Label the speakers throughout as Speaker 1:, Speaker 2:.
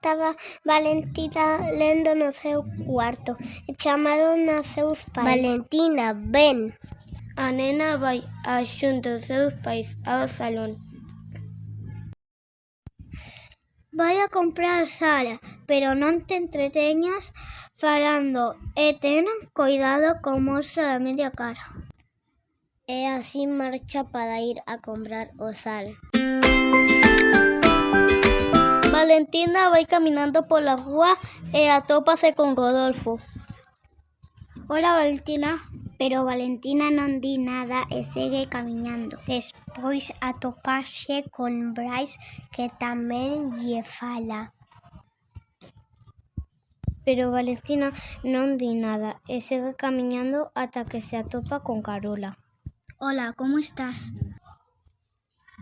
Speaker 1: estaba Valentina lendo no seu cuarto e chamaron a seus pais.
Speaker 2: Valentina, ven.
Speaker 1: A nena vai xunto aos seus pais ao salón.
Speaker 2: Vai a comprar sal, pero non te entreteñas falando e ten coidado co monstro da media cara. E así marcha para ir a comprar o sal. Valentina vai caminando pola rúa e atópase con Rodolfo.
Speaker 1: Hola, Valentina.
Speaker 2: Pero Valentina non di nada e segue camiñando. Despois atopase con Brais, que tamén lle fala.
Speaker 1: Pero Valentina non di nada e segue camiñando ata que se atopa con Carola.
Speaker 2: Hola, como estás?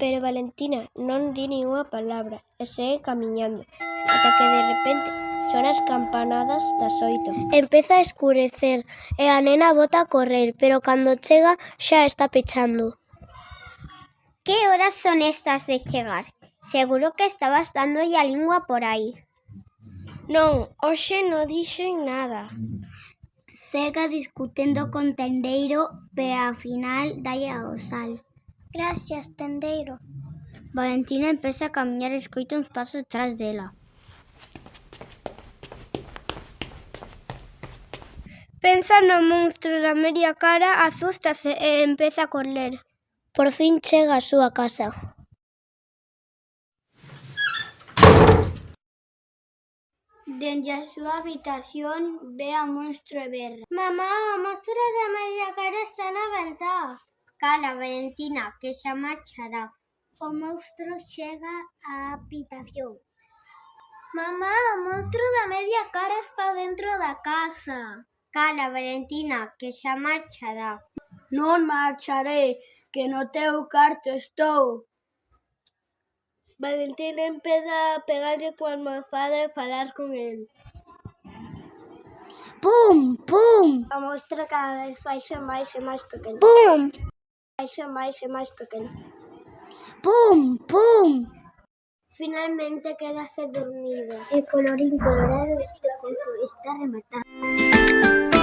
Speaker 1: Pero Valentina non di nin unha palabra e segue camiñando ata que de repente son as campanadas das 8. Empeza a escurecer e a nena bota a correr, pero cando chega xa está pechando.
Speaker 2: Que horas son estas de chegar? Seguro que estabas dándolle a lingua por aí.
Speaker 1: Non, hoxe non dixen nada.
Speaker 2: Sega discutendo con tendeiro, pero ao final dalle ao sal.
Speaker 1: Gracias, tendeiro.
Speaker 2: Valentina empeza a camiñar e escoita uns pasos detrás dela.
Speaker 1: Pensa no monstro da media cara, asústase e empeza a correr. Por fin chega á súa casa.
Speaker 2: Dende a súa habitación ve ao monstro e berra. Mamá, o monstro da media cara está na ventá. Cala, Valentina, que xa marchará. O monstro chega á habitación. Mamá, o monstro da media cara está dentro da casa. Cala, Valentina, que xa marchará.
Speaker 1: Non marcharé, que no teu carto estou. Valentina empeza a pegarlle coa almofada e falar con el.
Speaker 2: Pum, pum.
Speaker 1: O monstro cada vez faise máis e máis pequeno.
Speaker 2: Pum,
Speaker 1: Faise máis e máis pequeno.
Speaker 2: pum, pum.
Speaker 1: Finalmente quédase dormido. E colorín colorado, este conto está rematado.